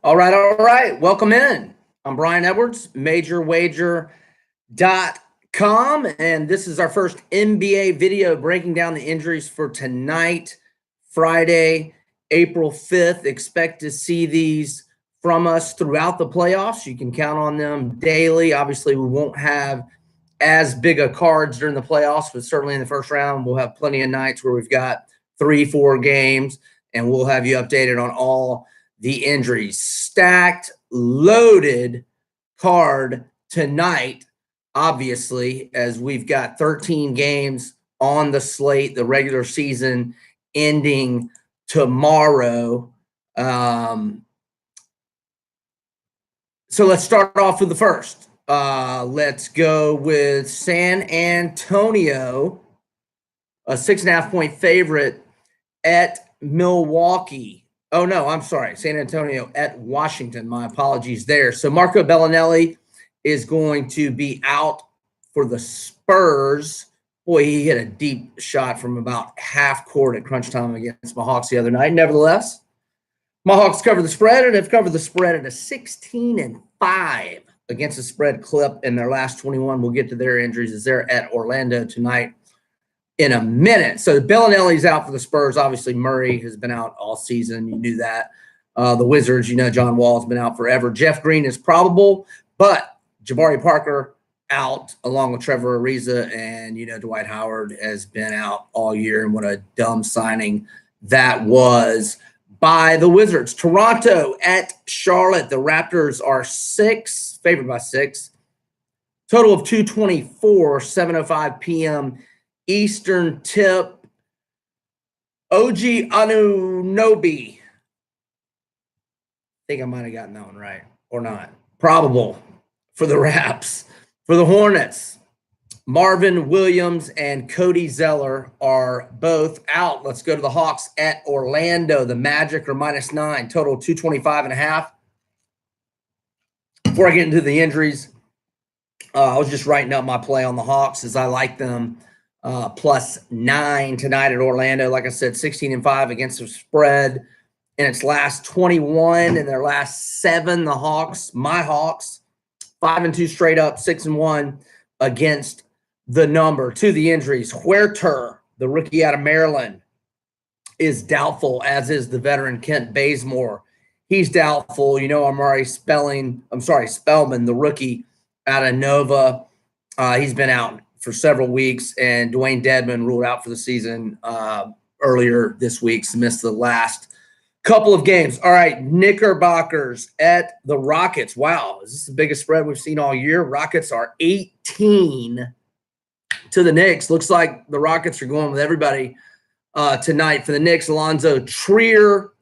All right. Welcome in. I'm Brian Edwards, MajorWager.com, and this is our first NBA video breaking down the injuries for tonight, Friday, April 5th. Expect to see these from us throughout the playoffs. You can count on them daily. Obviously, we won't have as big a cards during the playoffs, but certainly in the first round, we'll have plenty of nights where we've got 3-4 games, and we'll have you updated on all the injuries. Stacked, loaded card tonight, obviously, as we've got 13 games on the slate, the regular season ending tomorrow. So let's start off with the first. Let's go with San Antonio, a 6.5-point favorite at Milwaukee. Oh, no, I'm sorry. San Antonio at Washington. My apologies there. So Marco Bellinelli is going to be out for the Spurs. Boy, he hit a deep shot from about half court at crunch time against my Hawks the other night. Nevertheless, my Hawks covered the spread and have covered the spread at a 16-5 against the spread clip in their last 21. We'll get to their injuries as they're at Orlando tonight in a minute. So Bellinelli's out for the Spurs. Obviously, Murray has been out all season. You knew that. The Wizards, John Wall's been out forever. Jeff Green is probable, but Jabari Parker out along with Trevor Ariza, and Dwight Howard has been out all year. And what a dumb signing that was by the Wizards. Toronto at Charlotte. The Raptors are favored by 6. Total of 224, 7:05 p.m. Eastern tip. OG Anunoby. I think I might have gotten that one right or not. Probable for the Raps. For the Hornets, Marvin Williams and Cody Zeller are both out. Let's go to the Hawks at Orlando. The Magic are -9. Total 225.5. Before I get into the injuries, I was just writing up my play on the Hawks as I like them. +9 tonight at Orlando. Like I said, 16-5 against the spread in its last 21. In their last 7, the Hawks, my Hawks, 5-2 straight up, 6-1 against the number. To the injuries, Huerter, the rookie out of Maryland, is doubtful, as is the veteran Kent Bazemore. He's doubtful. Amari Spellman, the rookie out of Nova. He's been out for several weeks, and Dwayne Dedman ruled out for the season earlier this week, so missed the last couple of games. All right, Knickerbockers at the Rockets. Wow, is this the biggest spread we've seen all year? Rockets are 18 to the Knicks. Looks like the Rockets are going with everybody tonight. For the Knicks, Alonzo Trier,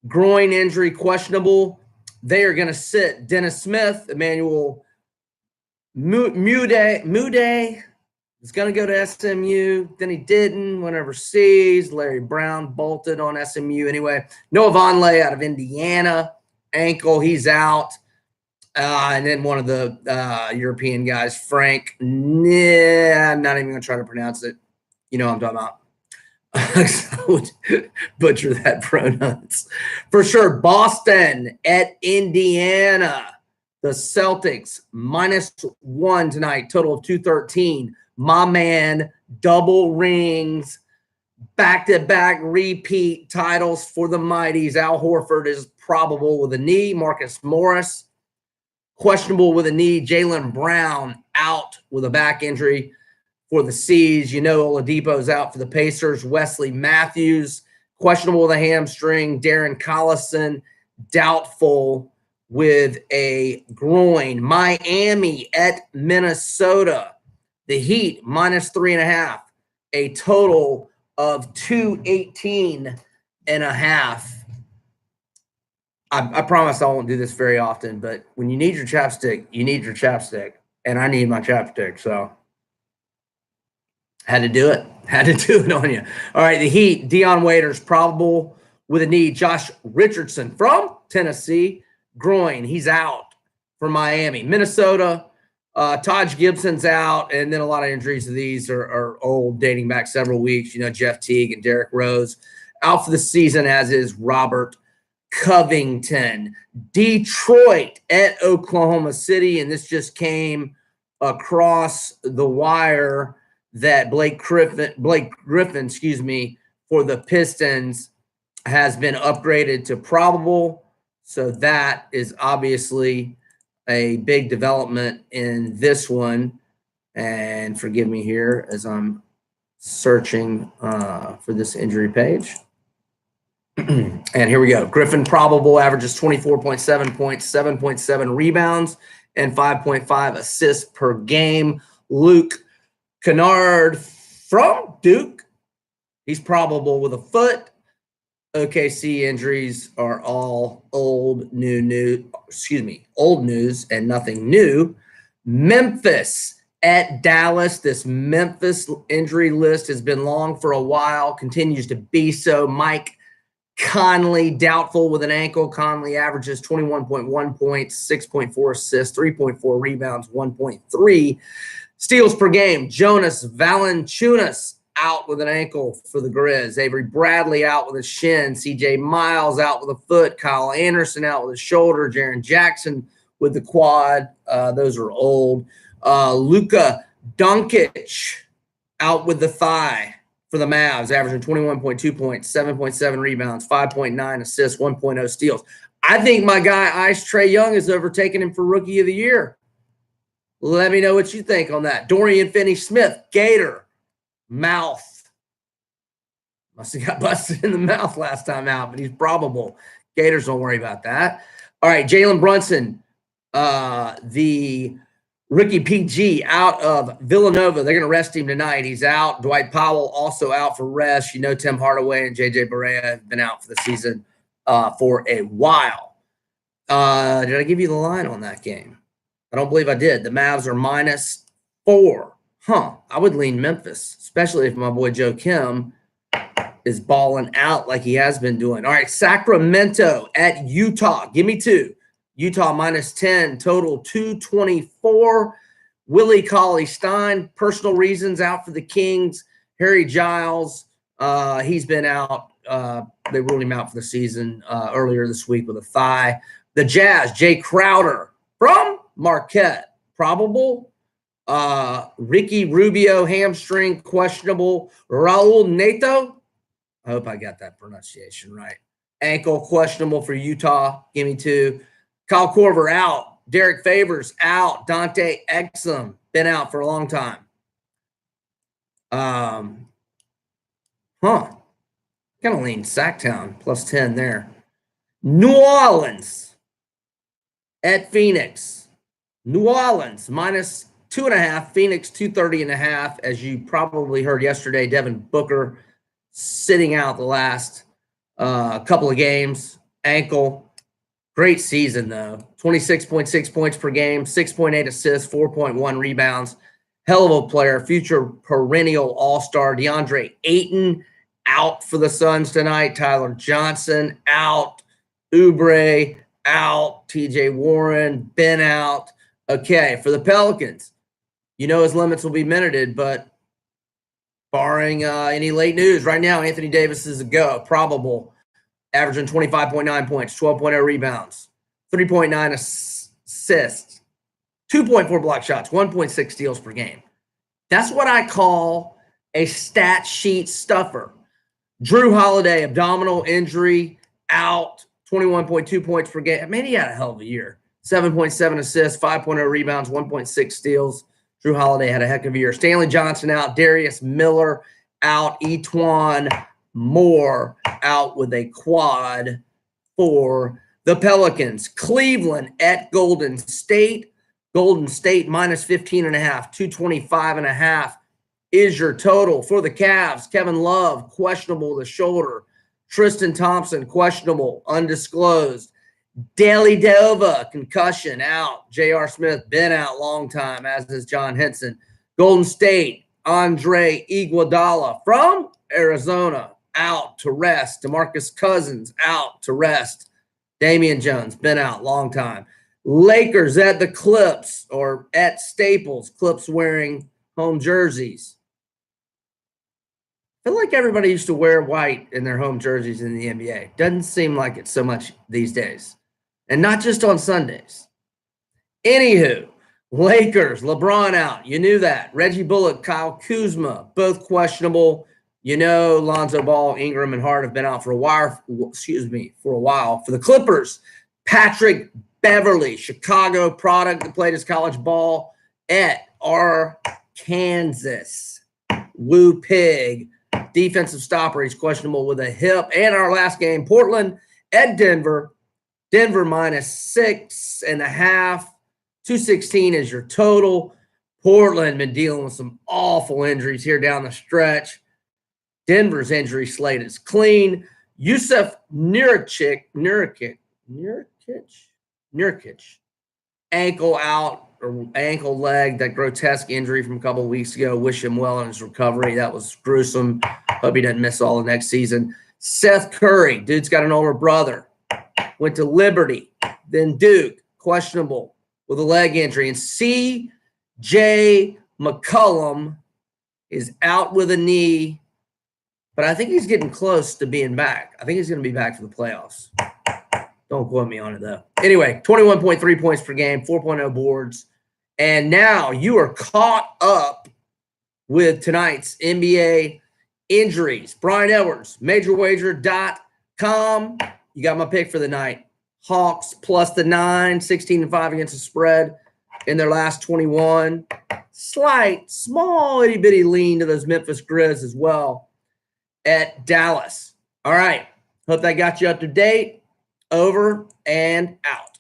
groin injury, questionable. They are going to sit Dennis Smith, Emmanuel Mudiay is going to go to SMU. Then he didn't. Went overseas. Larry Brown bolted on SMU. Anyway, Noah Vonleh out of Indiana. Ankle, he's out. And then one of the European guys, Frank. I'm not even going to try to pronounce it. You know what I'm talking about. I would butcher that pronouns. For sure, Boston at Indiana. The Celtics -1 tonight, total of 213. My man, double rings, back-to-back repeat titles for the Mighties. Al Horford is probable with a knee. Marcus Morris, questionable with a knee. Jaylen Brown out with a back injury for the C's. Oladipo's out for the Pacers. Wesley Matthews, questionable with a hamstring. Darren Collison, doubtful with a groin. Miami at Minnesota. The Heat -3.5. A total of 218.5. I promise I won't do this very often, but when you need your chapstick, you need your chapstick. And I need my chapstick, so had to do it. Had to do it on you. All right, the Heat, Dion Waiters, probable with a knee. Josh Richardson from Tennessee, groin. He's out for Miami. Minnesota, Taj Gibson's out, and then a lot of injuries to these are old, dating back several weeks. Jeff Teague and Derrick Rose out for the season, as is Robert Covington. Detroit at Oklahoma City, and this just came across the wire that Blake Griffin, for the Pistons has been upgraded to probable. So that is obviously a big development in this one. And forgive me here as I'm searching for this injury page. And here we go. Griffin probable, averages 24.7 points, 7.7 rebounds, and 5.5 assists per game. Luke Kennard from Duke, he's probable with a foot. OKC injuries are all old news and nothing new. Memphis at Dallas. This Memphis injury list has been long for a while, continues to be so. Mike Conley, doubtful with an ankle. Conley averages 21.1 points, 6.4 assists, 3.4 rebounds, 1.3 steals per game. Jonas Valanciunas out with an ankle for the Grizz. Avery Bradley out with a shin. CJ Miles out with a foot. Kyle Anderson out with a shoulder. Jaren Jackson with the quad. Those are old. Luka Doncic out with the thigh for the Mavs, averaging 21.2 points, 7.7 rebounds, 5.9 assists, 1.0 steals. I think my guy Ice Trae Young has overtaken him for Rookie of the Year. Let me know what you think on that. Dorian Finney-Smith, Gator, mouth. Must have got busted in the mouth last time out, but he's probable. Gators, don't worry about that. All right, Jalen Brunson, the rookie PG out of Villanova. They're going to rest him tonight. He's out. Dwight Powell also out for rest. You know, Tim Hardaway and JJ Barea have been out for the season for a while. Did I give you the line on that game? I don't believe I did. The Mavs are -4. I would lean Memphis, especially if my boy Joe Kim is balling out like he has been doing. All right, Sacramento at Utah. Give me 2. Utah -10, total 224. Willie Cauley-Stein, personal reasons, out for the Kings. Harry Giles, he's been out. They ruled him out for the season earlier this week with a thigh. The Jazz, Jay Crowder from Marquette, probable. Ricky Rubio, hamstring, questionable. Raul Neto, I hope I got that pronunciation right. Ankle, questionable for Utah. Give me 2. Kyle Korver out. Derek Favors out. Dante Exum been out for a long time. Kind of lean Sacktown +10 there. New Orleans at Phoenix. New Orleans -2.5. Phoenix 230.5. As you probably heard yesterday, Devin Booker sitting out the last couple of games. Ankle. Great season, though. 26.6 points per game, 6.8 assists, 4.1 rebounds. Hell of a player, future perennial all-star. DeAndre Ayton out for the Suns tonight. Tyler Johnson out. Oubre out. TJ Warren been out. Okay, for the Pelicans, you know his limits will be minuted, but barring any late news, right now Anthony Davis is a go, probable. Averaging 25.9 points, 12.0 rebounds, 3.9 assists, 2.4 block shots, 1.6 steals per game. That's what I call a stat sheet stuffer. Drew Holiday, abdominal injury, out, 21.2 points per game. Man, he had a hell of a year. 7.7 assists, 5.0 rebounds, 1.6 steals. Drew Holiday had a heck of a year. Stanley Johnson out, Darius Miller out, Etuan Moore out with a quad for the Pelicans. Cleveland at Golden State. Golden State -15.5, 225.5 is your total. For the Cavs, Kevin Love, questionable with the shoulder. Tristan Thompson, questionable, undisclosed. Daly Delva, concussion, out. J.R. Smith, been out long time, as is John Henson. Golden State, Andre Iguodala from Arizona, out to rest. DeMarcus Cousins, out to rest. Damian Jones, been out long time. Lakers at the Clips, or at Staples. Clips wearing home jerseys. I feel like everybody used to wear white in their home jerseys in the NBA. Doesn't seem like it so much these days. And not just on Sundays. Anywho, Lakers, LeBron out. You knew that. Reggie Bullock, Kyle Kuzma, both questionable. You know, Lonzo Ball, Ingram, and Hart have been out for a while. For a while. For the Clippers, Patrick Beverly, Chicago product that played his college ball at Arkansas. Woo Pig, defensive stopper. He's questionable with a hip. And our last game, Portland at Denver. Denver -6.5. 216 is your total. Portland been dealing with some awful injuries here down the stretch. Denver's injury slate is clean. Yusuf Nurkic, ankle out or ankle leg, that grotesque injury from a couple of weeks ago. Wish him well in his recovery. That was gruesome. Hope he doesn't miss all the next season. Seth Curry, dude's got an older brother. Went to Liberty, then Duke, questionable with a leg injury. And C.J. McCollum is out with a knee, but I think he's getting close to being back. I think he's going to be back for the playoffs. Don't quote me on it, though. Anyway, 21.3 points per game, 4.0 boards. And now you are caught up with tonight's NBA injuries. Brian Edwards, MajorWager.com. You got my pick for the night. Hawks plus the 9, 16-5 against the spread in their last 21. Slight, small, itty-bitty lean to those Memphis Grizz as well at Dallas. All right. Hope that got you up to date. Over and out.